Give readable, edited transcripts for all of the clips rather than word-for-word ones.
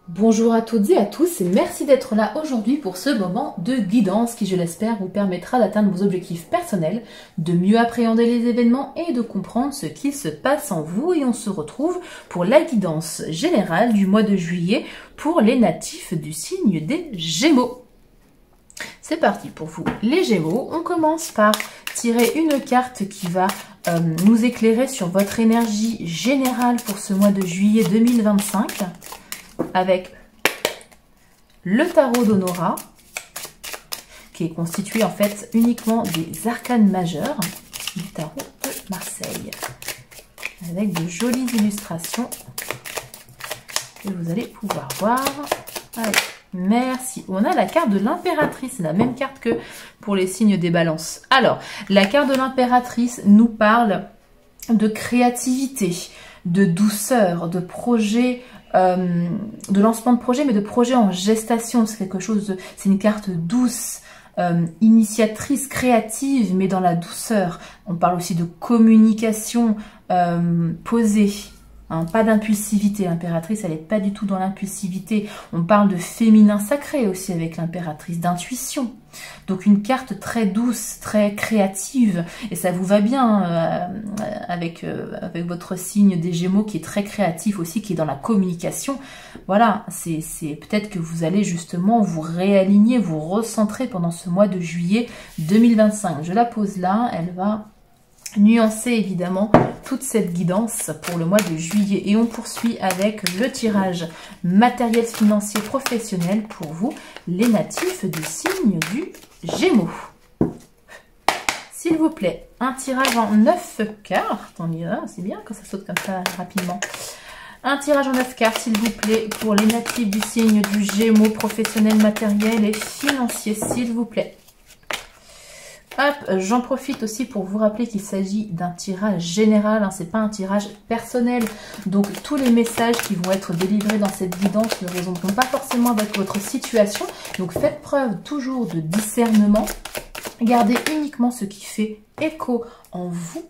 Bonjour à toutes et à tous et merci d'être là aujourd'hui pour ce moment de guidance qui, je l'espère, vous permettra d'atteindre vos objectifs personnels, de mieux appréhender les événements et de comprendre ce qui se passe en vous. Et on se retrouve pour la guidance générale du mois de juillet pour les natifs du signe des Gémeaux. C'est parti pour vous les Gémeaux. On commence par tirer une carte qui va nous éclairer sur votre énergie générale pour ce mois de juillet 2025. Avec le tarot d'Honora, qui est constitué en fait uniquement des arcanes majeures du tarot de Marseille, avec de jolies illustrations que vous allez pouvoir voir. Allez, merci. On a la carte de l'impératrice, c'est la même carte que pour les signes des balances. Alors, la carte de l'impératrice nous parle de créativité, de douceur, de projet, de lancement de projet, mais de projet en gestation. C'est quelque chose, c'est une carte douce, initiatrice, créative, mais dans la douceur. On parle aussi de communication posée, hein, pas d'impulsivité. L'impératrice, elle n'est pas du tout dans l'impulsivité. On parle de féminin sacré aussi avec l'impératrice, d'intuition. Donc une carte très douce, très créative, et ça vous va bien avec votre signe des Gémeaux qui est très créatif aussi, qui est dans la communication. Voilà, c'est peut-être que vous allez justement vous réaligner, vous recentrer pendant ce mois de juillet 2025. Je la pose là, elle va nuancer évidemment toute cette guidance pour le mois de juillet. Et on poursuit avec le tirage matériel, financier, professionnel pour vous, les natifs du signe du Gémeaux. S'il vous plaît, un tirage en 9 cartes. On y va, c'est bien quand ça saute comme ça rapidement. Un tirage en 9 cartes, s'il vous plaît, pour les natifs du signe du Gémeaux, professionnel, matériel et financier, s'il vous plaît. Hop, j'en profite aussi pour vous rappeler qu'il s'agit d'un tirage général, hein, c'est pas un tirage personnel. Donc tous les messages qui vont être délivrés dans cette guidance ne résonneront pas forcément avec votre situation. Donc faites preuve toujours de discernement. Gardez uniquement ce qui fait écho en vous,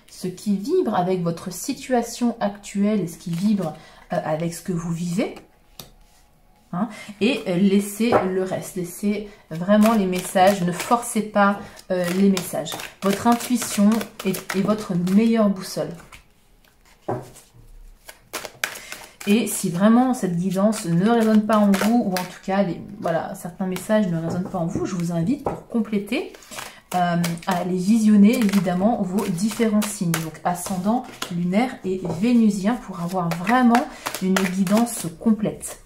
ce qui vibre avec votre situation actuelle et ce qui vibre avec ce que vous vivez. Hein, et laissez le reste, laissez vraiment les messages, ne forcez pas les messages. Votre intuition est votre meilleure boussole. Et si vraiment cette guidance ne résonne pas en vous, ou en tout cas voilà, certains messages ne résonnent pas en vous, je vous invite pour compléter à aller visionner évidemment vos différents signes, donc ascendant, lunaire et vénusien, pour avoir vraiment une guidance complète.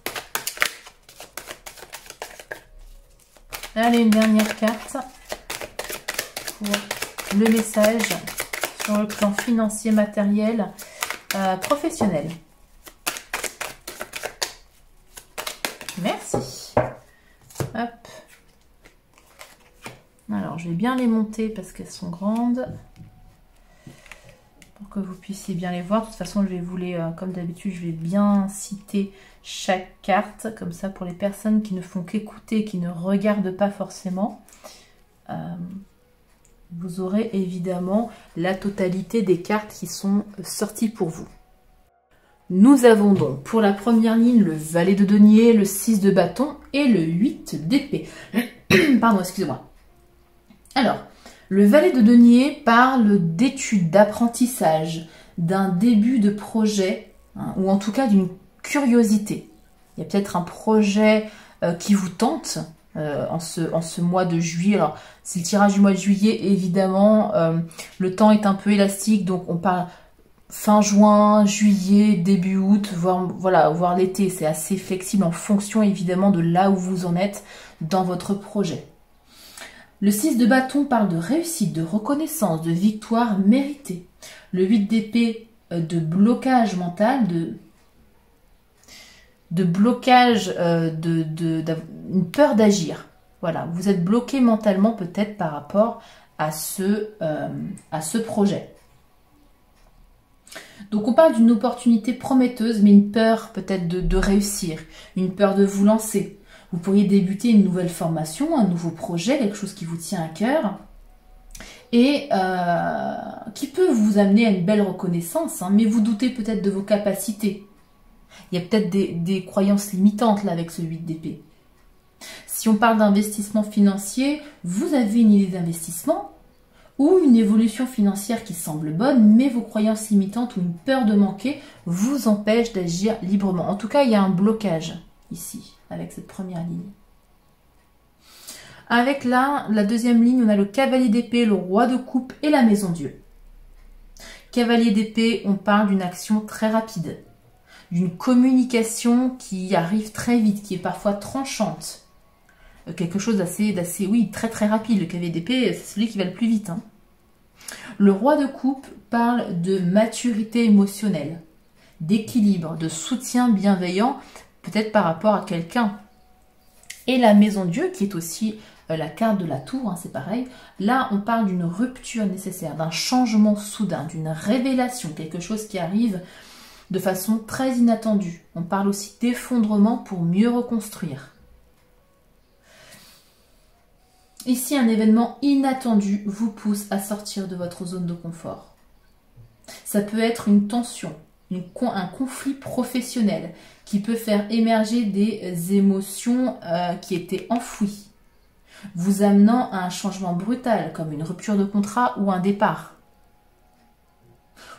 Allez, une dernière carte pour le message sur le plan financier, matériel, professionnel. Merci. Hop. Alors, je vais bien les monter parce qu'elles sont grandes pour que vous puissiez bien les voir. De toute façon, je vais vous les, comme d'habitude, je vais bien citer chaque carte, comme ça pour les personnes qui ne font qu'écouter, qui ne regardent pas forcément, vous aurez évidemment la totalité des cartes qui sont sorties pour vous. Nous avons donc pour la première ligne le valet de denier, le 6 de bâton et le 8 d'épée. Pardon, excusez-moi. Alors, le valet de denier parle d'études, d'apprentissage, d'un début de projet, hein, ou en tout cas d'une curiosité. Il y a peut-être un projet qui vous tente en ce mois de juillet. Alors, c'est le tirage du mois de juillet, évidemment. Le temps est un peu élastique, donc on parle fin juin, juillet, début août, voire l'été. C'est assez flexible en fonction, évidemment, de là où vous en êtes dans votre projet. Le 6 de bâton parle de réussite, de reconnaissance, de victoire méritée. Le 8 d'épée, de blocage mental, de blocage, une peur d'agir. Voilà, vous êtes bloqué mentalement peut-être par rapport à ce projet. Donc on parle d'une opportunité prometteuse, mais une peur peut-être de réussir, une peur de vous lancer. Vous pourriez débuter une nouvelle formation, un nouveau projet, quelque chose qui vous tient à cœur et qui peut vous amener à une belle reconnaissance, hein, mais vous doutez peut-être de vos capacités. Il y a peut-être des croyances limitantes là avec ce 8 d'épée. Si on parle d'investissement financier, vous avez une idée d'investissement ou une évolution financière qui semble bonne, mais vos croyances limitantes ou une peur de manquer vous empêchent d'agir librement. En tout cas, il y a un blocage ici, avec cette première ligne. Avec là, la deuxième ligne, on a le cavalier d'épée, le roi de coupe et la maison Dieu. Cavalier d'épée, on parle d'une action très rapide, d'une communication qui arrive très vite, qui est parfois tranchante. Quelque chose d'assez, oui, très très rapide. Le cavalier d'épée, c'est celui qui va le plus vite. Hein. Le roi de coupe parle de maturité émotionnelle, d'équilibre, de soutien bienveillant, peut-être par rapport à quelqu'un. Et la maison Dieu, qui est aussi la carte de la tour, hein, c'est pareil. Là, on parle d'une rupture nécessaire, d'un changement soudain, d'une révélation, quelque chose qui arrive de façon très inattendue. On parle aussi d'effondrement pour mieux reconstruire. Ici, un événement inattendu vous pousse à sortir de votre zone de confort. Ça peut être une tension, un conflit professionnel qui peut faire émerger des émotions qui étaient enfouies, vous amenant à un changement brutal, comme une rupture de contrat ou un départ.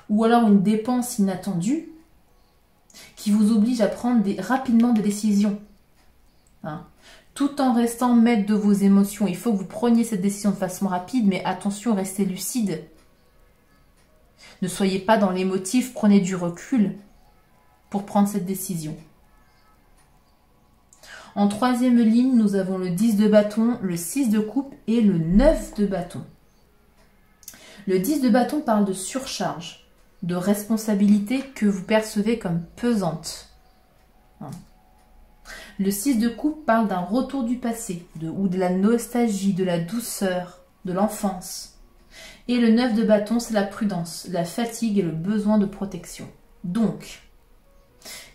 Ou alors une dépense inattendue qui vous oblige à prendre rapidement des décisions. Hein. Tout en restant maître de vos émotions. Il faut que vous preniez cette décision de façon rapide, mais attention, restez lucide. Ne soyez pas dans l'émotif, prenez du recul pour prendre cette décision. En troisième ligne, nous avons le 10 de bâton, le 6 de coupe et le 9 de bâton. Le 10 de bâton parle de surcharge, de responsabilité que vous percevez comme pesante. Le 6 de coupe parle d'un retour du passé, ou de la nostalgie, de la douceur, de l'enfance. Et le 9 de bâton, c'est la prudence, la fatigue et le besoin de protection. Donc,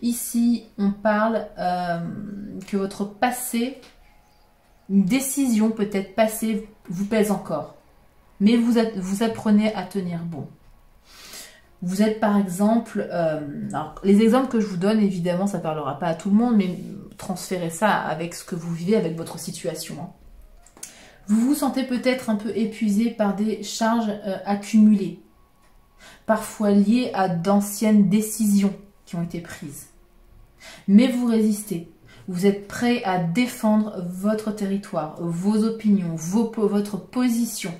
ici, on parle que votre passé, une décision peut-être passée, vous pèse encore. Mais vous apprenez à tenir bon. Vous êtes par exemple, alors les exemples que je vous donne, évidemment, ça ne parlera pas à tout le monde, mais transférez ça avec ce que vous vivez, avec votre situation. Hein. Vous vous sentez peut-être un peu épuisé par des charges accumulées, parfois liées à d'anciennes décisions qui ont été prises. Mais vous résistez. Vous êtes prêt à défendre votre territoire, vos opinions, votre position.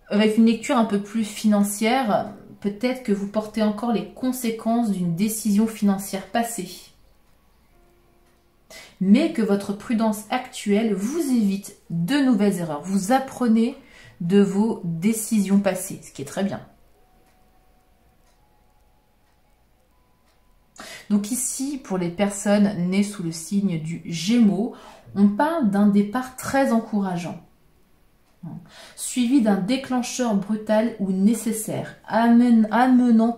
Avec une lecture un peu plus financière, peut-être que vous portez encore les conséquences d'une décision financière passée. Mais que votre prudence actuelle vous évite de nouvelles erreurs. Vous apprenez de vos décisions passées, ce qui est très bien. Donc ici, pour les personnes nées sous le signe du Gémeaux, on parle d'un départ très encourageant, suivi d'un déclencheur brutal ou nécessaire, amenant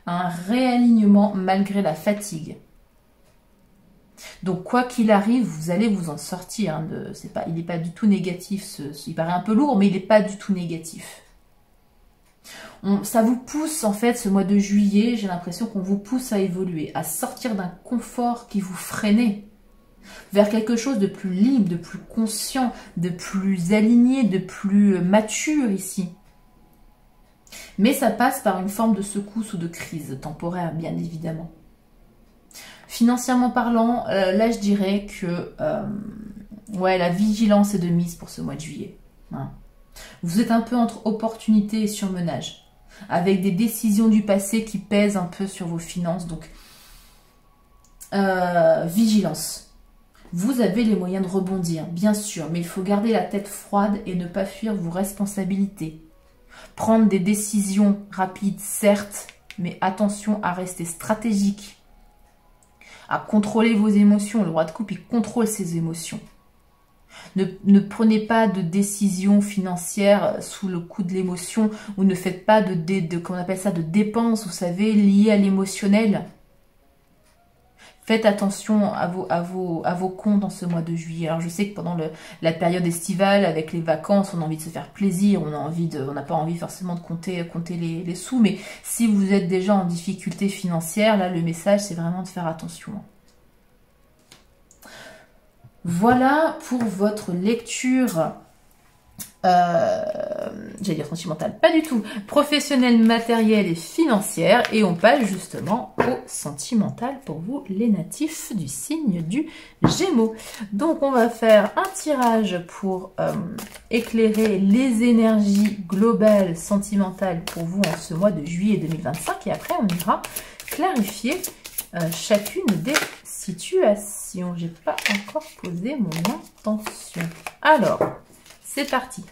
un réalignement malgré la fatigue. Donc quoi qu'il arrive, vous allez vous en sortir. Hein, il n'est pas du tout négatif. Il paraît un peu lourd, mais il n'est pas du tout négatif. Ça vous pousse en fait ce mois de juillet, j'ai l'impression qu'on vous pousse à évoluer, à sortir d'un confort qui vous freinait, vers quelque chose de plus libre, de plus conscient, de plus aligné, de plus mature ici. Mais ça passe par une forme de secousse ou de crise temporaire, bien évidemment. Financièrement parlant, là je dirais que la vigilance est de mise pour ce mois de juillet. Hein. Vous êtes un peu entre opportunité et surmenage, avec des décisions du passé qui pèsent un peu sur vos finances. Donc, vigilance. Vous avez les moyens de rebondir, bien sûr, mais il faut garder la tête froide et ne pas fuir vos responsabilités. Prendre des décisions rapides, certes, mais attention à rester stratégique, à contrôler vos émotions. Le roi de coupe, il contrôle ses émotions. Ne prenez pas de décisions financières sous le coup de l'émotion ou ne faites pas comment on appelle ça, de dépenses, vous savez, liées à l'émotionnel. Faites attention à vos comptes en ce mois de juillet. Alors je sais que pendant la période estivale, avec les vacances, on a envie de se faire plaisir, on n'a pas envie forcément de compter les sous, mais si vous êtes déjà en difficulté financière, là le message c'est vraiment de faire attention. Voilà pour votre lecture. J'allais dire sentimentale, pas du tout, professionnelle, matérielle et financière, et on passe justement au sentimental pour vous les natifs du signe du Gémeaux. Donc on va faire un tirage pour éclairer les énergies globales sentimentales pour vous en ce mois de juillet 2025, et après on ira clarifier chacune des situations. J'ai pas encore posé mon intention. Alors c'est parti,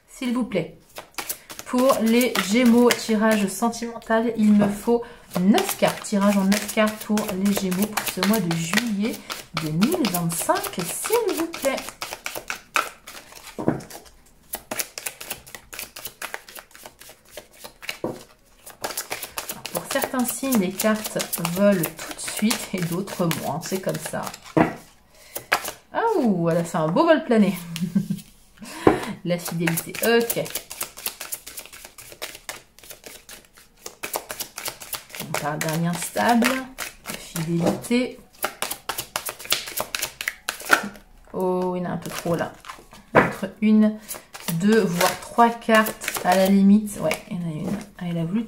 s'il vous plaît. Pour les Gémeaux, tirage sentimental, il me faut 9 cartes. Tirage en 9 cartes pour les Gémeaux pour ce mois de juillet 2025, s'il vous plaît. Alors, pour certains signes, les cartes volent tout de suite et d'autres moins. C'est comme ça. Ah, ouh, elle a fait un beau vol plané. La fidélité, ok. On parle d'un lien stable, de fidélité. Oh, il y en a un peu trop là. Entre 1, 2, voire 3 cartes à la limite. Ouais, il y en a une. Ah, elle a voulu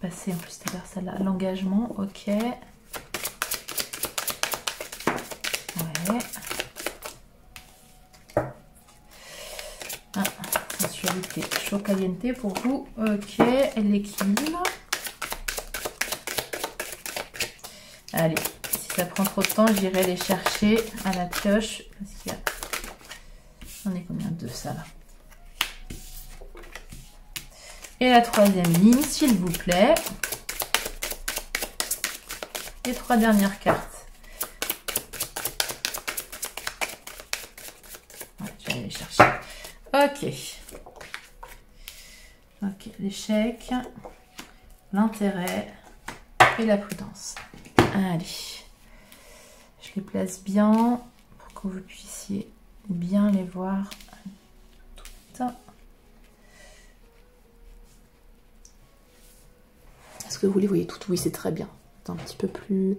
passer en plus, c'était vers celle-là. L'engagement, ok. Ouais. Sensualité, chaud caliente pour vous. Ok, l'équilibre. Allez, si ça prend trop de temps, j'irai les chercher à la pioche. Parce qu'il y a... On est combien de ça là? Et la troisième ligne, s'il vous plaît. Les 3 dernières cartes. Ouais, je vais aller les chercher. Ok. Ok, l'échec, l'intérêt et la prudence. Allez, je les place bien pour que vous puissiez bien les voir toutes. Est-ce que vous les voyez toutes? Oui, c'est très bien. Un petit peu plus,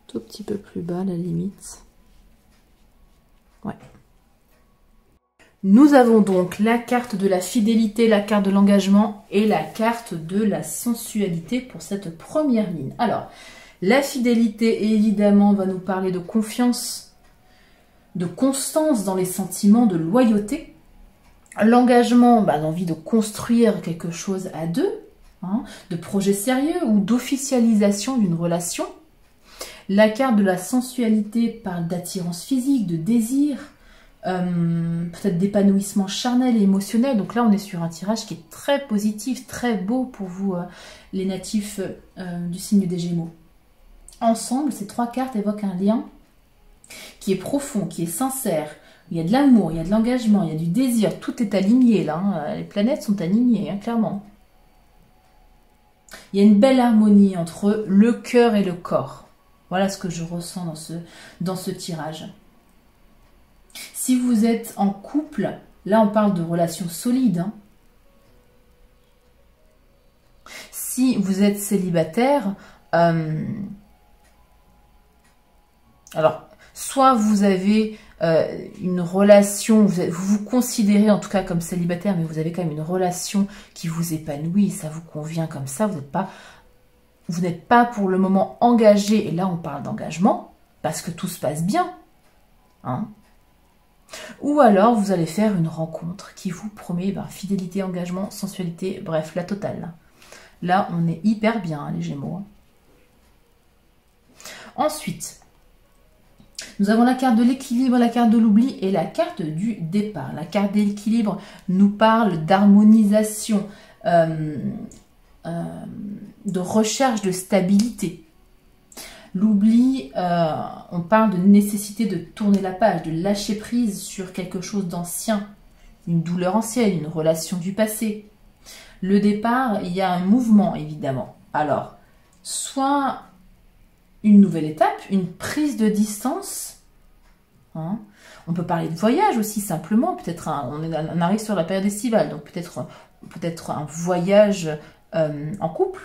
tout petit peu plus bas, à la limite. Ouais. Nous avons donc la carte de la fidélité, la carte de l'engagement et la carte de la sensualité pour cette première ligne. Alors, la fidélité, évidemment, va nous parler de confiance, de constance dans les sentiments, de loyauté. L'engagement, l'envie de construire quelque chose à deux, hein, de projet sérieux ou d'officialisation d'une relation. La carte de la sensualité parle d'attirance physique, de désir, peut-être d'épanouissement charnel et émotionnel. Donc là on est sur un tirage qui est très positif, très beau pour vous les natifs du signe des Gémeaux. Ensemble, ces 3 cartes évoquent un lien qui est profond, qui est sincère. Il y a de l'amour, il y a de l'engagement, il y a du désir, tout est aligné là, hein. Les planètes sont alignées, hein, clairement. Il y a une belle harmonie entre le cœur et le corps. Voilà ce que je ressens dans ce tirage. Si vous êtes en couple, là on parle de relations solides. Hein. Si vous êtes célibataire, alors soit vous avez une relation, vous vous considérez en tout cas comme célibataire, mais vous avez quand même une relation qui vous épanouit, ça vous convient comme ça, vous n'êtes pas pour le moment engagé, et là on parle d'engagement, parce que tout se passe bien. Hein. Ou alors vous allez faire une rencontre qui vous promet fidélité, engagement, sensualité, bref, la totale. Là, on est hyper bien, hein, les Gémeaux. Hein. Ensuite, nous avons la carte de l'équilibre, la carte de l'oubli et la carte du départ. La carte de l'équilibre nous parle d'harmonisation, de recherche de stabilité. L'oubli, on parle de nécessité de tourner la page, de lâcher prise sur quelque chose d'ancien, une douleur ancienne, une relation du passé. Le départ, il y a un mouvement évidemment. Alors, soit une nouvelle étape, une prise de distance. Hein. On peut parler de voyage aussi simplement, peut-être on arrive sur la période estivale, donc peut-être un voyage en couple,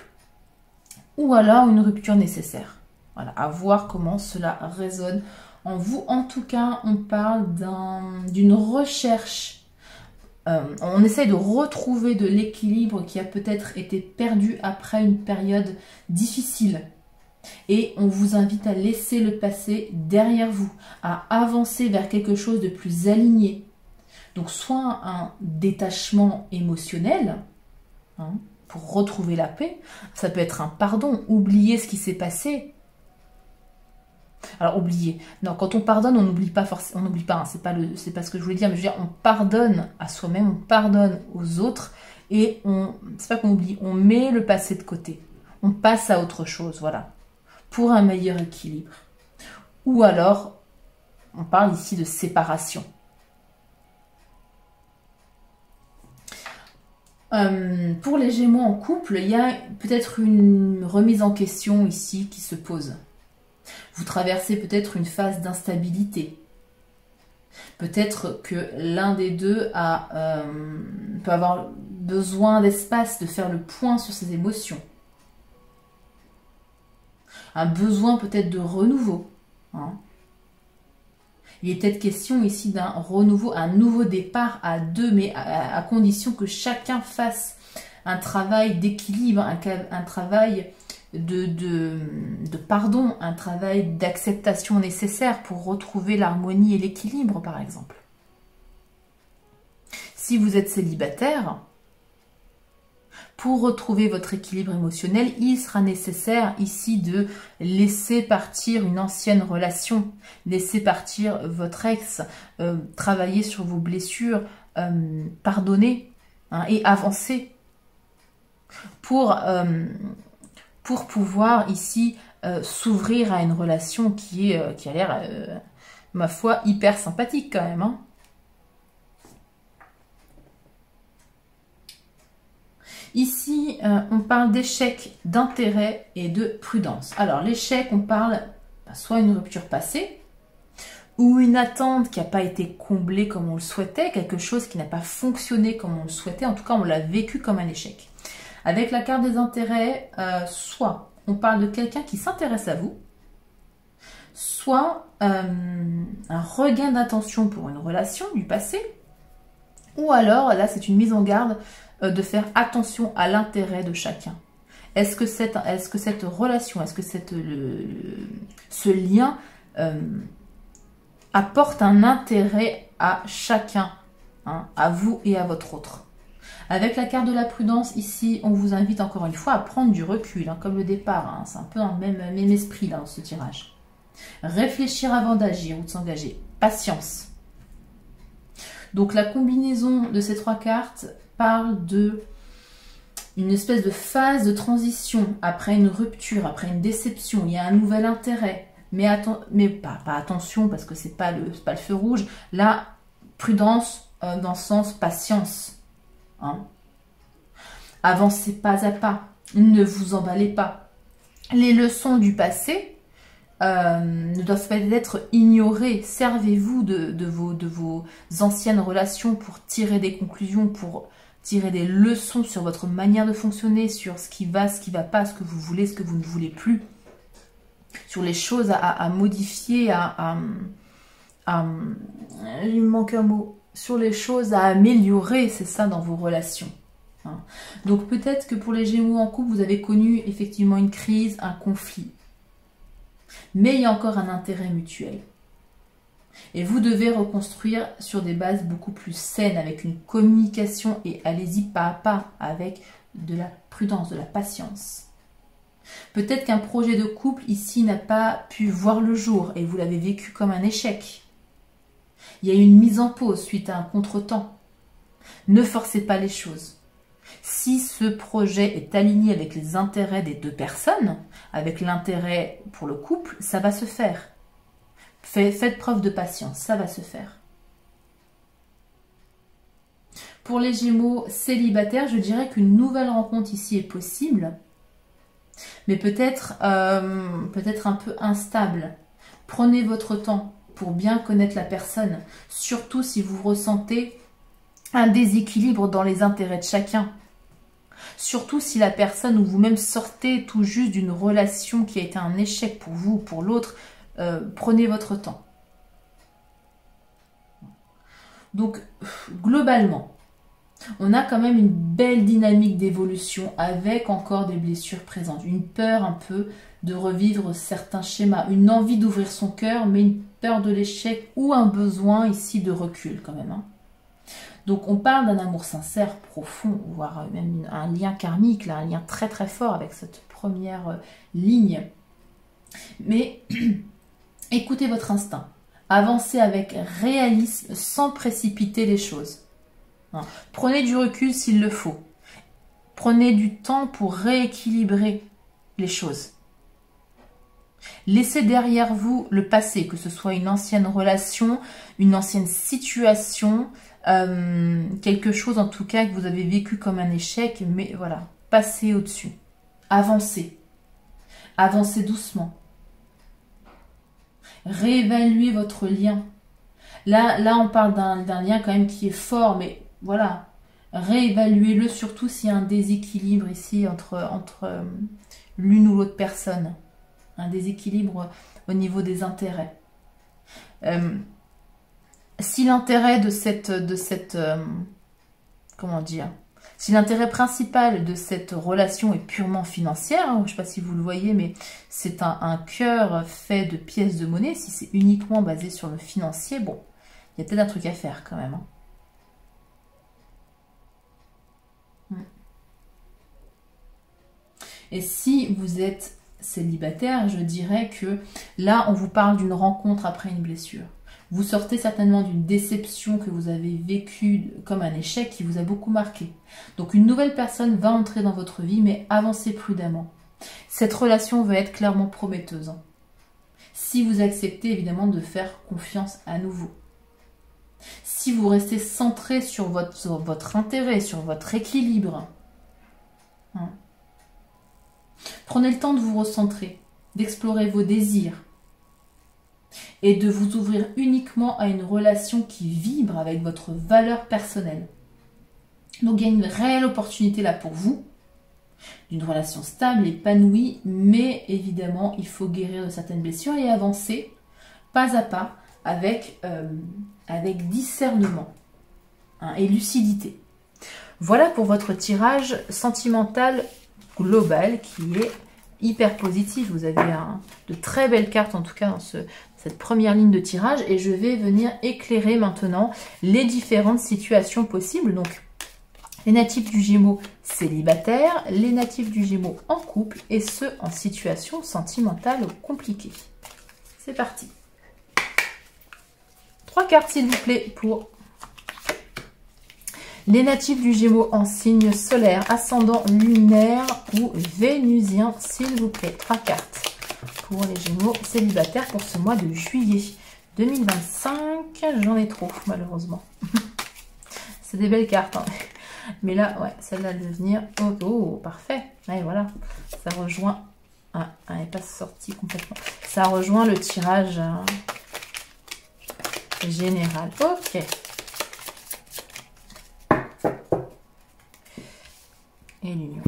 ou alors une rupture nécessaire. Voilà, à voir comment cela résonne en vous. En tout cas, on parle d'une recherche. On essaye de retrouver de l'équilibre qui a peut-être été perdu après une période difficile. Et on vous invite à laisser le passé derrière vous, à avancer vers quelque chose de plus aligné. Donc soit un détachement émotionnel, hein, pour retrouver la paix, ça peut être un pardon, oublier ce qui s'est passé. Alors oublier, non, quand on pardonne, on n'oublie pas forcément, on n'oublie pas, hein, c'est pas ce que je voulais dire, mais je veux dire, on pardonne à soi-même, on pardonne aux autres, et c'est pas qu'on oublie, on met le passé de côté, on passe à autre chose, voilà. Pour un meilleur équilibre. Ou alors, on parle ici de séparation. Pour les Gémeaux en couple, il y a peut-être une remise en question ici qui se pose. Vous traversez peut-être une phase d'instabilité. Peut-être que l'un des deux peut avoir besoin d'espace, de faire le point sur ses émotions. Un besoin peut-être de renouveau. Hein. Il est peut-être question ici d'un renouveau, un nouveau départ à deux, mais à condition que chacun fasse un travail d'équilibre, un travail de pardon, un travail d'acceptation nécessaire pour retrouver l'harmonie et l'équilibre, par exemple. Si vous êtes célibataire, pour retrouver votre équilibre émotionnel, il sera nécessaire ici de laisser partir une ancienne relation, laisser partir votre ex, travailler sur vos blessures, pardonner, hein, et avancer pour pouvoir ici s'ouvrir à une relation qui a l'air, ma foi, hyper sympathique quand même. Hein. Ici, on parle d'échec, d'intérêt et de prudence. Alors, l'échec, on parle soit une rupture passée, ou une attente qui n'a pas été comblée comme on le souhaitait, quelque chose qui n'a pas fonctionné comme on le souhaitait, en tout cas, on l'a vécu comme un échec. Avec la carte des intérêts, soit on parle de quelqu'un qui s'intéresse à vous, soit un regain d'attention pour une relation du passé, ou alors, là, c'est une mise en garde de faire attention à l'intérêt de chacun. Est-ce que cette relation, est-ce que ce lien apporte un intérêt à chacun, hein, à vous et à votre autre? Avec la carte de la prudence, ici, on vous invite encore une fois à prendre du recul, hein, comme le départ. Hein, c'est un peu dans le même esprit là, dans ce tirage. Réfléchir avant d'agir ou de s'engager. Patience. Donc la combinaison de ces trois cartes parle de une espèce de phase de transition après une rupture, après une déception. Il y a un nouvel intérêt, mais pas attention parce que c'est pas le feu rouge. Là, prudence dans le sens patience. Hein. Avancez pas à pas, ne vous emballez pas. Les leçons du passé ne doivent pas être ignorées. Servez-vous de vos anciennes relations pour tirer des conclusions, pour tirer des leçons sur votre manière de fonctionner, sur ce qui va pas, ce que vous voulez, ce que vous ne voulez plus, sur les choses à modifier, il me manque un mot, sur les choses à améliorer, c'est ça, dans vos relations. Hein. Donc peut-être que pour les Gémeaux en couple, vous avez connu effectivement une crise, un conflit. Mais il y a encore un intérêt mutuel. Et vous devez reconstruire sur des bases beaucoup plus saines, avec une communication, et allez-y pas à pas, avec de la prudence, de la patience. Peut-être qu'un projet de couple ici n'a pas pu voir le jour et vous l'avez vécu comme un échec. Il y a eu une mise en pause suite à un contretemps. Ne forcez pas les choses. Si ce projet est aligné avec les intérêts des deux personnes, avec l'intérêt pour le couple, ça va se faire. Faites preuve de patience, ça va se faire. Pour les Gémeaux célibataires, je dirais qu'une nouvelle rencontre ici est possible. mais peut-être un peu instable. Prenez votre temps pour bien connaître la personne, surtout si vous ressentez un déséquilibre dans les intérêts de chacun. Surtout si la personne ou vous-même sortez tout juste d'une relation qui a été un échec pour vous ou pour l'autre, prenez votre temps. Donc, globalement, on a quand même une belle dynamique d'évolution avec encore des blessures présentes. Une peur un peu de revivre certains schémas, une envie d'ouvrir son cœur, mais une peur de l'échec ou un besoin ici de recul quand même. Hein. Donc on parle d'un amour sincère, profond, voire même un lien karmique, là, un lien très très fort avec cette première ligne. Mais écoutez votre instinct. Avancez avec réalisme sans précipiter les choses. Prenez du recul s'il le faut. Prenez du temps pour rééquilibrer les choses. Laissez derrière vous le passé, que ce soit une ancienne relation, une ancienne situation, quelque chose en tout cas que vous avez vécu comme un échec, mais voilà, passez au-dessus. Avancez. Avancez doucement. Réévaluez votre lien. Là on parle d'un lien quand même qui est fort, mais voilà, réévaluez-le, surtout s'il y a un déséquilibre ici entre l'une ou l'autre personne. Un déséquilibre au niveau des intérêts. Si l'intérêt comment dire, si l'intérêt principal de cette relation est purement financière, hein, je ne sais pas si vous le voyez, mais c'est un cœur fait de pièces de monnaie, si c'est uniquement basé sur le financier, bon, il y a peut-être un truc à faire quand même. Hein. Et si vous êtes célibataire, je dirais que là, on vous parle d'une rencontre après une blessure. Vous sortez certainement d'une déception que vous avez vécue comme un échec qui vous a beaucoup marqué. Donc une nouvelle personne va entrer dans votre vie, mais avancez prudemment. Cette relation va être clairement prometteuse. Si vous acceptez évidemment de faire confiance à nouveau. Si vous restez centré sur votre intérêt, sur votre équilibre, hein. Prenez le temps de vous recentrer, d'explorer vos désirs et de vous ouvrir uniquement à une relation qui vibre avec votre valeur personnelle. Donc il y a une réelle opportunité là pour vous, d'une relation stable, épanouie, mais évidemment il faut guérir de certaines blessures et avancer pas à pas avec discernement, hein, et lucidité. Voilà pour votre tirage sentimental global qui est hyper positif. Vous avez de très belles cartes en tout cas dans cette première ligne de tirage et je vais venir éclairer maintenant les différentes situations possibles. Donc les natifs du Gémeaux célibataires, les natifs du Gémeaux en couple et ceux en situation sentimentale compliquée. C'est parti. 3 cartes s'il vous plaît pour les natifs du Gémeaux en signe solaire, ascendant lunaire ou vénusien, s'il vous plaît. 3 cartes pour les Gémeaux célibataires pour ce mois de juillet 2025. J'en ai trop, malheureusement. C'est des belles cartes. Hein. Mais là, ouais, celle-là, elle veut venir. Oh, parfait. Et voilà, ça rejoint... Ah, elle n'est pas sortie complètement. Ça rejoint le tirage général. Ok. Et l'union.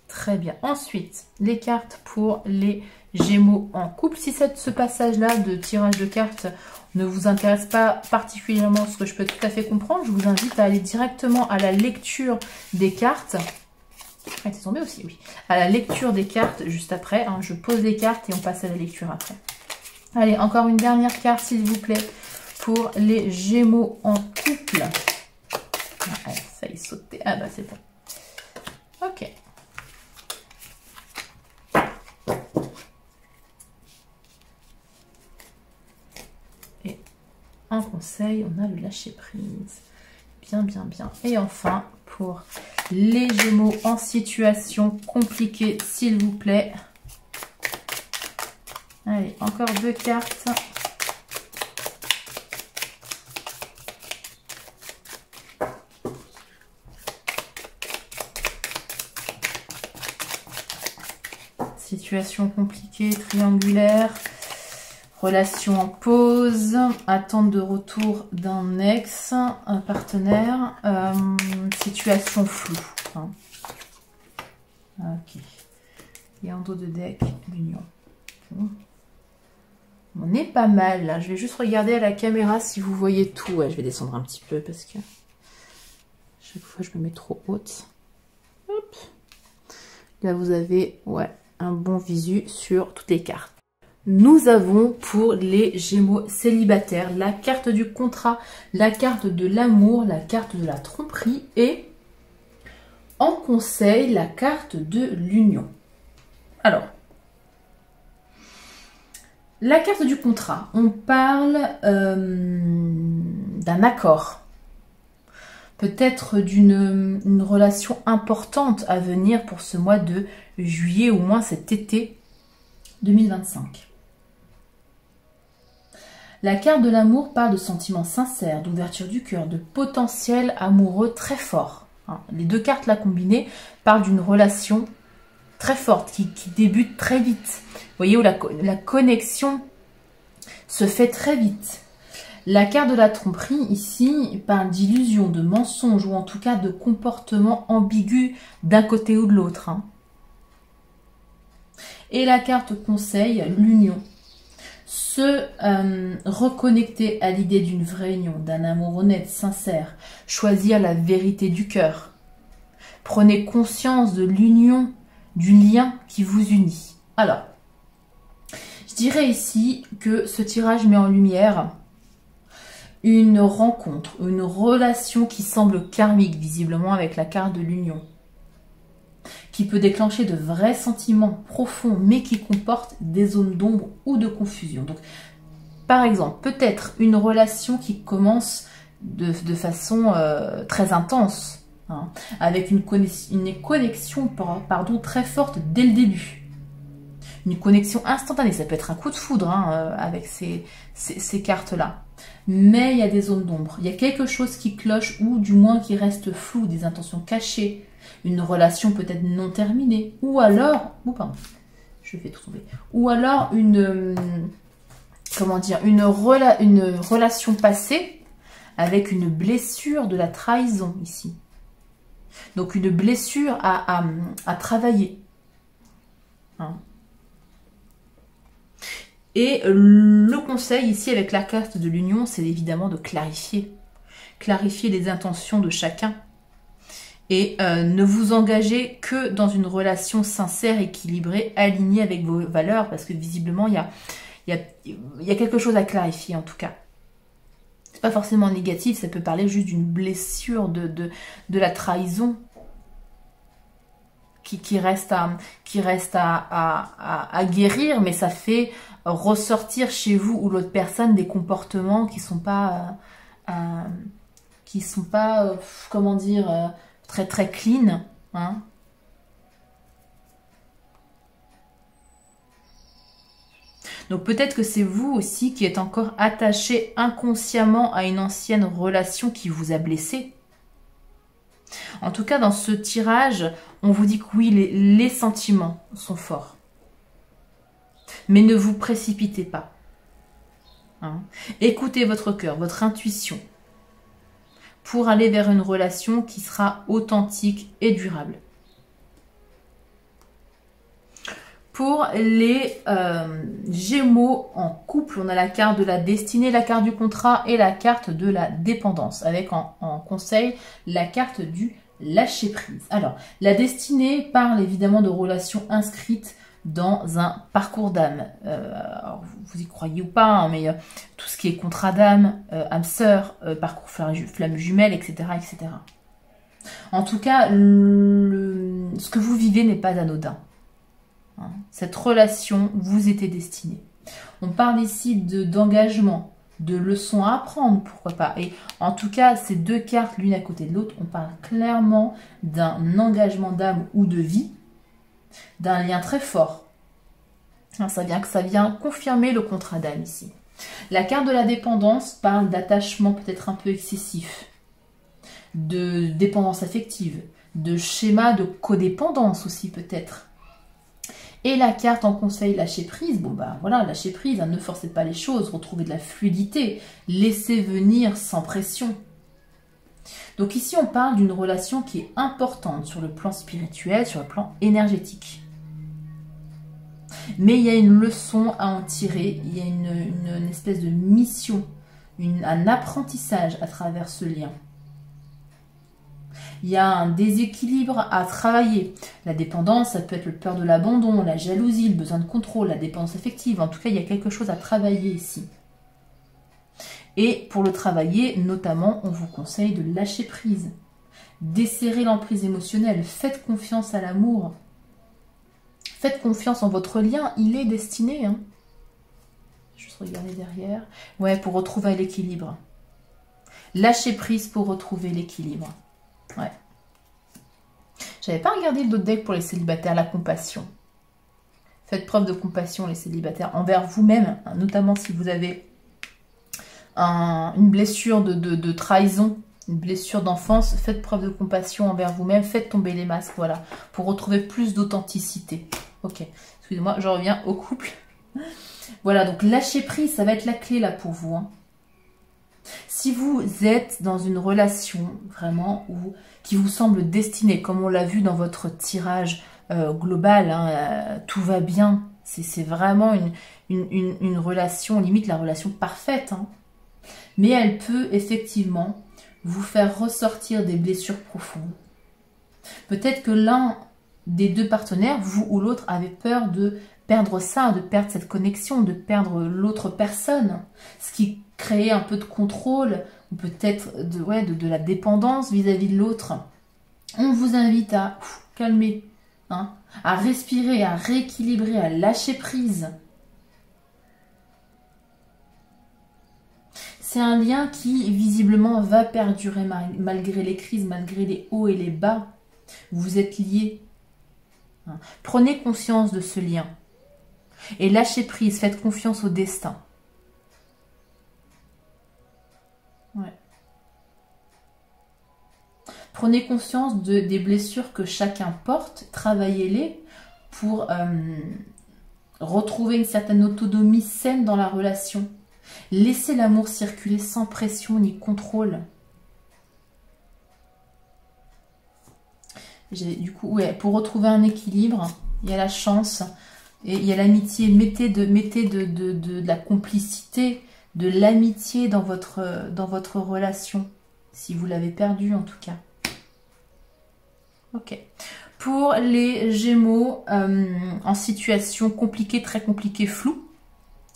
Très bien. Ensuite, les cartes pour les Gémeaux en couple. Si ce passage-là de tirage de cartes ne vous intéresse pas particulièrement, ce que je peux tout à fait comprendre, je vous invite à aller directement à la lecture des cartes. Ah, c'est tombé aussi, oui. À la lecture des cartes juste après. Hein. Je pose les cartes et on passe à la lecture après. Allez, encore une dernière carte, s'il vous plaît, pour les Gémeaux en couple. Ah, ça y est sauté. Ah bah c'est bon. Ok. Et en conseil, on a le lâcher prise. Bien, bien, bien. Et enfin, pour les Gémeaux en situation compliquée, s'il vous plaît. Allez, encore 2 cartes. situation compliquée, triangulaire, relation en pause, attente de retour d'un ex, un partenaire, situation floue. Hein. Ok. Et en dos de deck, l'union. Bon. On est pas mal là. Je vais juste regarder à la caméra si vous voyez tout. Ouais, je vais descendre un petit peu parce que chaque fois je me mets trop haute. Hop. Là vous avez un bon visu sur toutes les cartes. Nous avons pour les Gémeaux célibataires la carte du contrat, la carte de l'amour, la carte de la tromperie et en conseil la carte de l'union. Alors, la carte du contrat, on parle d'un accord, peut-être d'une relation importante à venir pour ce mois de juillet, au moins cet été 2025. La carte de l'amour parle de sentiments sincères, d'ouverture du cœur, de potentiel amoureux très fort. Les deux cartes là combinées parlent d'une relation très forte qui débute très vite. Vous voyez, où la connexion se fait très vite. La carte de la tromperie ici parle d'illusion, de mensonge ou en tout cas de comportement ambigu d'un côté ou de l'autre. Et la carte conseil, l'union. Se reconnecter à l'idée d'une vraie union, d'un amour honnête, sincère. Choisir la vérité du cœur. Prenez conscience de l'union, du lien qui vous unit. Alors, je dirais ici que ce tirage met en lumière une rencontre, une relation qui semble karmique, visiblement avec la carte de l'union, qui peut déclencher de vrais sentiments profonds, mais qui comporte des zones d'ombre ou de confusion. Donc, par exemple, peut-être une relation qui commence de façon très intense, avec une connexion très forte dès le début. Une connexion instantanée, ça peut être un coup de foudre avec ces cartes-là. Mais il y a des zones d'ombre, il y a quelque chose qui cloche ou du moins qui reste flou, des intentions cachées, une relation peut-être non terminée, ou alors, je fais tout tomber, ou alors une relation passée avec une blessure de la trahison ici. Donc une blessure à travailler. Et le conseil ici avec la carte de l'union, c'est évidemment de clarifier. Clarifier les intentions de chacun. Et ne vous engagez que dans une relation sincère, équilibrée, alignée avec vos valeurs. Parce que visiblement, il y a quelque chose à clarifier en tout cas. C'est pas forcément négatif, ça peut parler juste d'une blessure de la trahison. Qui reste à guérir, mais ça fait ressortir chez vous ou l'autre personne des comportements qui sont pas comment dire, très très clean. Donc peut-être que c'est vous aussi qui êtes encore attaché inconsciemment à une ancienne relation qui vous a blessé. En tout cas, dans ce tirage, on vous dit que oui, les sentiments sont forts. Mais ne vous précipitez pas. Écoutez votre cœur, votre intuition, pour aller vers une relation qui sera authentique et durable. Pour les Gémeaux en couple, on a la carte de la destinée, la carte du contrat et la carte de la dépendance. Avec en conseil la carte du lâcher prise. Alors, la destinée parle évidemment de relations inscrites dans un parcours d'âme. Vous y croyez ou pas, mais tout ce qui est contrat d'âme, âme sœur, parcours flamme jumelle, etc., etc. En tout cas, ce que vous vivez n'est pas anodin. Cette relation vous était destinée. On parle ici d'engagement, de leçons à apprendre, pourquoi pas. Et en tout cas, ces deux cartes l'une à côté de l'autre, on parle clairement d'un engagement d'âme ou de vie, d'un lien très fort. Ça vient confirmer le contrat d'âme ici. La carte de la dépendance parle d'attachement peut-être un peu excessif, de dépendance affective, de schéma de codépendance aussi peut-être. Et la carte en conseil lâcher prise, bon bah voilà, lâcher prise, hein, ne forcez pas les choses, retrouvez de la fluidité, laissez venir sans pression. Donc ici on parle d'une relation qui est importante sur le plan spirituel, sur le plan énergétique. Mais il y a une leçon à en tirer, il y a une espèce de mission, un apprentissage à travers ce lien. Il y a un déséquilibre à travailler. La dépendance, ça peut être le peur de l'abandon, la jalousie, le besoin de contrôle, la dépendance affective. En tout cas, il y a quelque chose à travailler ici. Et pour le travailler, notamment, on vous conseille de lâcher prise, desserrer l'emprise émotionnelle, faites confiance à l'amour. Faites confiance en votre lien, il est destiné. Hein. Juste regarder derrière. Ouais, pour retrouver l'équilibre. Lâcher prise pour retrouver l'équilibre. Ouais. J'avais pas regardé d'autres decks pour les célibataires, la compassion. Faites preuve de compassion, les célibataires, envers vous-même, hein, notamment si vous avez une blessure de trahison, une blessure d'enfance. Faites preuve de compassion envers vous-même, faites tomber les masques, voilà, pour retrouver plus d'authenticité. Ok, excusez-moi, je reviens au couple. Voilà, donc lâcher prise, ça va être la clé là pour vous. Hein. Si vous êtes dans une relation vraiment qui vous semble destinée, comme on l'a vu dans votre tirage global, hein, tout va bien, c'est vraiment une relation, limite la relation parfaite, hein. Mais elle peut effectivement vous faire ressortir des blessures profondes. Peut-être que l'un des deux partenaires, vous ou l'autre, avez peur de perdre ça, de perdre cette connexion, de perdre l'autre personne, ce qui crée un peu de contrôle, ou peut-être de la dépendance vis-à-vis de l'autre. On vous invite à calmer, hein, à respirer, à rééquilibrer, à lâcher prise. C'est un lien qui, visiblement, va perdurer malgré les crises, malgré les hauts et les bas. Vous êtes liés. Hein. Prenez conscience de ce lien. Et lâchez prise, faites confiance au destin. Ouais. Prenez conscience des blessures que chacun porte, travaillez-les pour retrouver une certaine autonomie saine dans la relation. Laissez l'amour circuler sans pression ni contrôle. Du coup, ouais, pour retrouver un équilibre, il y a la chance et il y a l'amitié. Mettez de la complicité, de l'amitié dans votre relation, si vous l'avez perdu en tout cas. Ok. Pour les Gémeaux en situation compliquée, très compliquée, floue,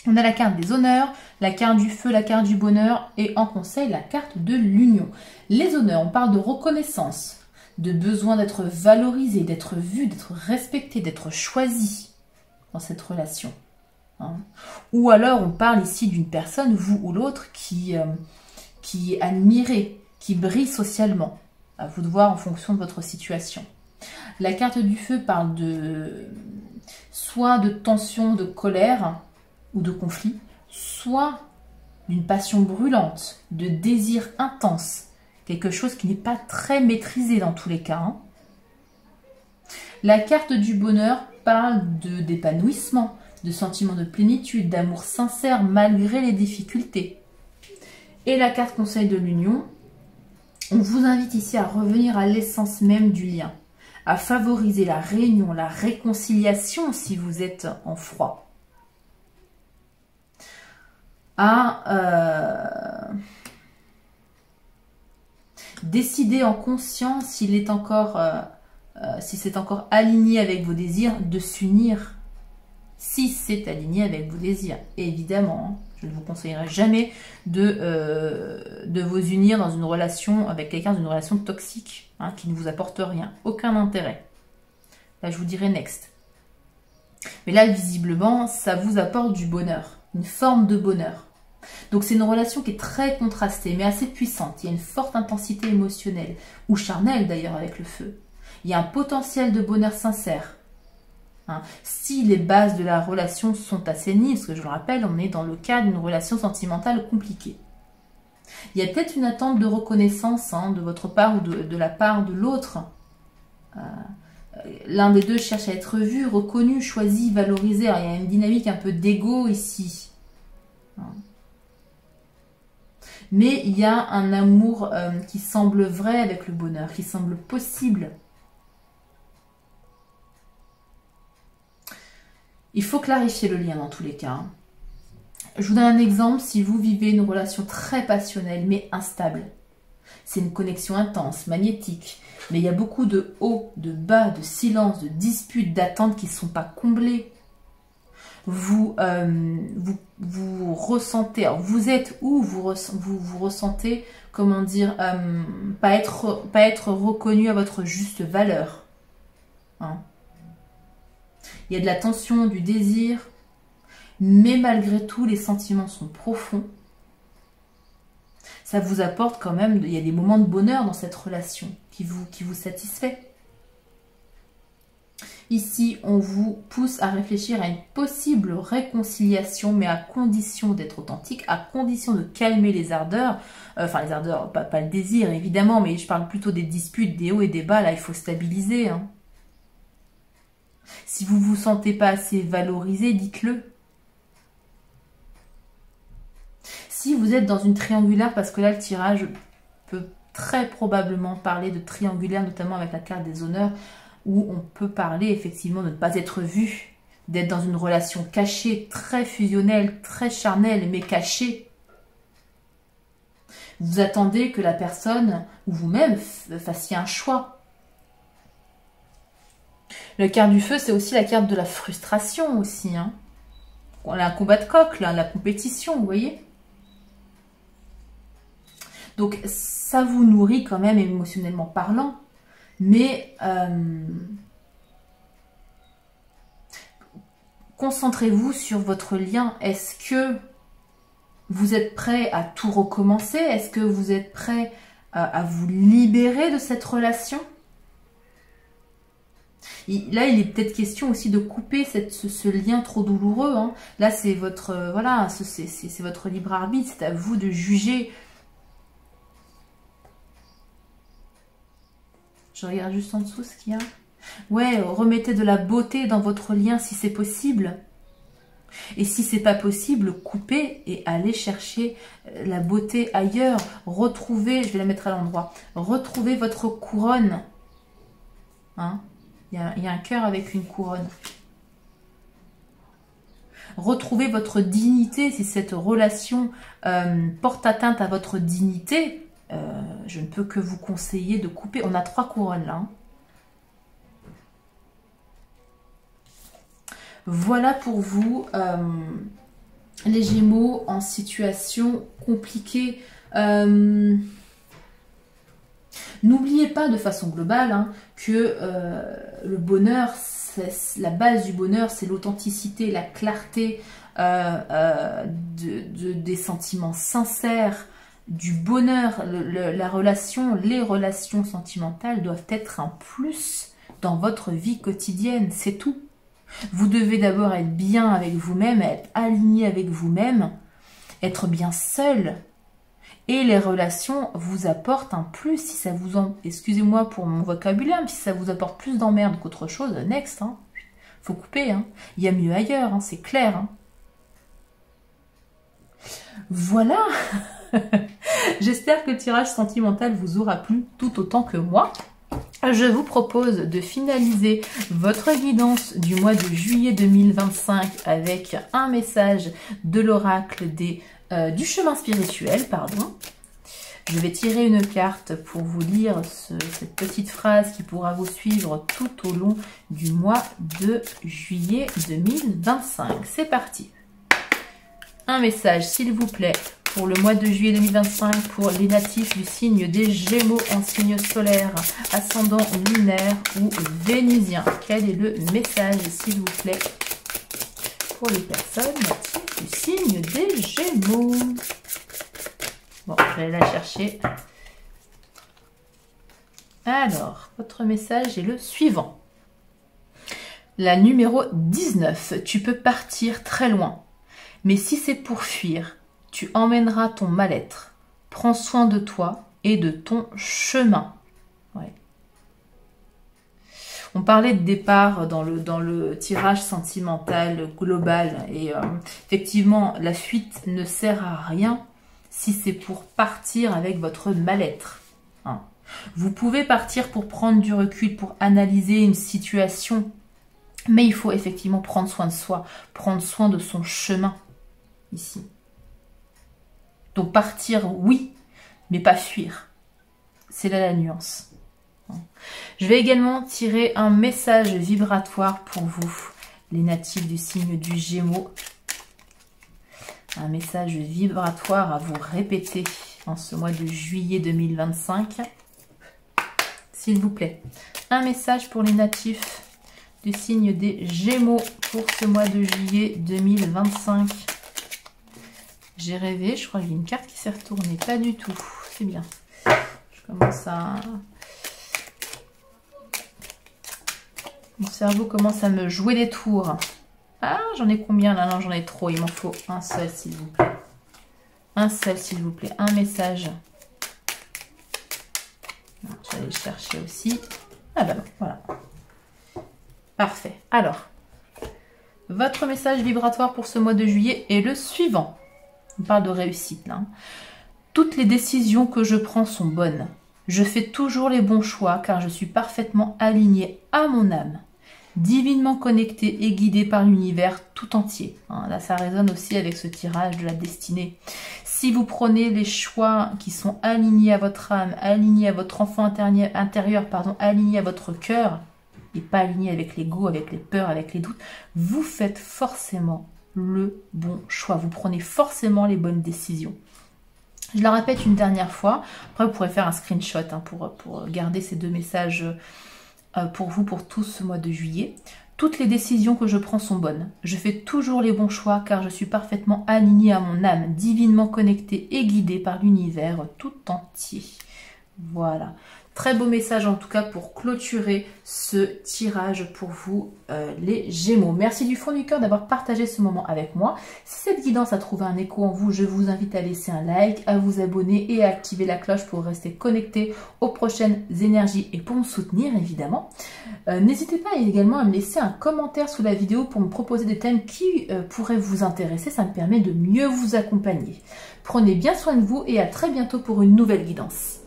on a la carte des honneurs, la carte du feu, la carte du bonheur et en conseil, la carte de l'union. Les honneurs, on parle de reconnaissance, de besoin d'être valorisé, d'être vu, d'être respecté, d'être choisi dans cette relation. Hein. Ou alors, on parle ici d'une personne, vous ou l'autre, qui est admirée, qui brille socialement. À vous de voir en fonction de votre situation. La carte du feu parle soit de tension, de colère, ou de conflit, soit d'une passion brûlante, de désir intense, quelque chose qui n'est pas très maîtrisé dans tous les cas. Hein. La carte du bonheur parle d'épanouissement, de sentiment de plénitude, d'amour sincère malgré les difficultés. Et la carte conseil de l'union, on vous invite ici à revenir à l'essence même du lien, à favoriser la réunion, la réconciliation si vous êtes en froid. À décider en conscience si c'est encore aligné avec vos désirs, de s'unir si c'est aligné avec vos désirs. Et évidemment, je ne vous conseillerais jamais de vous unir dans une relation avec quelqu'un, dans une relation toxique, hein, qui ne vous apporte rien, aucun intérêt. Là, je vous dirais next. Mais là, visiblement, ça vous apporte du bonheur, une forme de bonheur. Donc c'est une relation qui est très contrastée, mais assez puissante. Il y a une forte intensité émotionnelle, ou charnelle d'ailleurs avec le feu. Il y a un potentiel de bonheur sincère. Hein. Si les bases de la relation sont assainies, parce que je le rappelle, on est dans le cas d'une relation sentimentale compliquée. Il y a peut-être une attente de reconnaissance, hein, de votre part ou de la part de l'autre, l'un des deux cherche à être vu, reconnu, choisi, valorisé. Alors, il y a une dynamique un peu d'ego ici. Mais il y a un amour qui semble vrai avec le bonheur, qui semble possible. Il faut clarifier le lien dans tous les cas. Hein. Je vous donne un exemple, si vous vivez une relation très passionnelle mais instable. C'est une connexion intense, magnétique, mais il y a beaucoup de hauts, de bas, de silence, de disputes, d'attentes qui ne sont pas comblées. Vous ressentez, alors vous êtes où vous ressentez, comment dire, pas être reconnu à votre juste valeur. Hein. Il y a de la tension, du désir, mais malgré tout, les sentiments sont profonds. Ça vous apporte quand même, il y a des moments de bonheur dans cette relation qui vous satisfait. Ici, on vous pousse à réfléchir à une possible réconciliation, mais à condition d'être authentique, à condition de calmer les ardeurs. Enfin, les ardeurs, pas le désir, évidemment, mais je parle plutôt des disputes, des hauts et des bas. Là, il faut stabiliser. Hein. Si vous ne vous sentez pas assez valorisé, dites-le. Si vous êtes dans une triangulaire, parce que là, le tirage peut très probablement parler de triangulaire, notamment avec la carte des honneurs, où on peut parler effectivement de ne pas être vu, d'être dans une relation cachée, très fusionnelle, très charnelle, mais cachée. Vous attendez que la personne, ou vous-même, fassiez un choix. Le carte du feu, c'est aussi la carte de la frustration aussi. Hein. On a un combat de coq, là, la compétition, vous voyez. Donc, ça vous nourrit quand même émotionnellement parlant. Mais concentrez-vous sur votre lien. Est-ce que vous êtes prêt à tout recommencer? Est-ce que vous êtes prêt à vous libérer de cette relation? Là, il est peut-être question aussi de couper ce lien trop douloureux. Hein. Là, c'est votre, voilà, c'est votre libre arbitre. C'est à vous de juger. Je regarde juste en dessous ce qu'il y a. Ouais, remettez de la beauté dans votre lien si c'est possible. Et si c'est pas possible, coupez et allez chercher la beauté ailleurs. Retrouvez, je vais la mettre à l'endroit, retrouvez votre couronne. Hein? Il y a un cœur avec une couronne. Retrouvez votre dignité. Si cette relation porte atteinte à votre dignité, je ne peux que vous conseiller de couper. On a 3 couronnes là. Hein. Voilà pour vous, les Gémeaux en situation compliquée. N'oubliez pas de façon globale hein, que le bonheur, la base du bonheur, c'est l'authenticité, la clarté des sentiments sincères, du bonheur. La relation, les relations sentimentales doivent être un plus dans votre vie quotidienne, c'est tout. Vous devez d'abord être bien avec vous-même, être aligné avec vous-même, être bien seul. Et les relations vous apportent un plus. Si ça vous excusez-moi pour mon vocabulaire, mais si ça vous apporte plus d'emmerde qu'autre chose, next. Hein. Faut couper. Hein. Il y a mieux ailleurs, hein, c'est clair. Hein. Voilà. J'espère que le tirage sentimental vous aura plu tout autant que moi. Je vous propose de finaliser votre guidance du mois de juillet 2025 avec un message de l'oracle du chemin spirituel, pardon. Je vais tirer une carte pour vous lire cette petite phrase qui pourra vous suivre tout au long du mois de juillet 2025. C'est parti. Un message, s'il vous plaît, pour le mois de juillet 2025 pour les natifs du signe des Gémeaux en signe solaire, ascendant lunaire ou vénusien. Quel est le message, s'il vous plaît, pour les personnes natives du signe des Gémeaux? Bon, je vais aller la chercher. Alors, votre message est le suivant. La numéro 19. Tu peux partir très loin. Mais si c'est pour fuir, tu emmèneras ton mal-être. Prends soin de toi et de ton chemin. Ouais. On parlait de départ dans le tirage sentimental global. Et effectivement, la fuite ne sert à rien si c'est pour partir avec votre mal-être. Hein. Vous pouvez partir pour prendre du recul, pour analyser une situation. Mais il faut effectivement prendre soin de soi, prendre soin de son chemin, ici. Donc partir, oui, mais pas fuir. C'est là la nuance. Je vais également tirer un message vibratoire pour vous, les natifs du signe du Gémeaux. Un message vibratoire à vous répéter en ce mois de juillet 2025. S'il vous plaît, un message pour les natifs du signe des Gémeaux pour ce mois de juillet 2025. J'ai rêvé, je crois qu'il y a une carte qui s'est retournée. Pas du tout, c'est bien. Je commence à... Mon cerveau commence à me jouer des tours. Ah, j'en ai combien là? Non, j'en ai trop. Il m'en faut un seul, s'il vous plaît. Un seul, s'il vous plaît. Un message. Je vais aller le chercher aussi. Ah ben non, voilà. Parfait. Alors, votre message vibratoire pour ce mois de juillet est le suivant. On parle de réussite là. Toutes les décisions que je prends sont bonnes. Je fais toujours les bons choix car je suis parfaitement alignée à mon âme. Divinement connecté et guidé par l'univers tout entier. Hein, là, ça résonne aussi avec ce tirage de la destinée. Si vous prenez les choix qui sont alignés à votre âme, alignés à votre enfant intérieur, alignés à votre cœur, et pas alignés avec l'ego, avec les peurs, avec les doutes, vous faites forcément le bon choix. Vous prenez forcément les bonnes décisions. Je la répète une dernière fois. Après, vous pourrez faire un screenshot hein, pour garder ces deux messages pour vous pour tout ce mois de juillet. Toutes les décisions que je prends sont bonnes. Je fais toujours les bons choix car je suis parfaitement alignée à mon âme, divinement connectée et guidée par l'univers tout entier. Voilà. Très beau message en tout cas pour clôturer ce tirage pour vous les Gémeaux. Merci du fond du cœur d'avoir partagé ce moment avec moi. Si cette guidance a trouvé un écho en vous, je vous invite à laisser un like, à vous abonner et à activer la cloche pour rester connecté aux prochaines énergies et pour me soutenir évidemment. N'hésitez pas également à me laisser un commentaire sous la vidéo pour me proposer des thèmes qui pourraient vous intéresser. Ça me permet de mieux vous accompagner. Prenez bien soin de vous et à très bientôt pour une nouvelle guidance.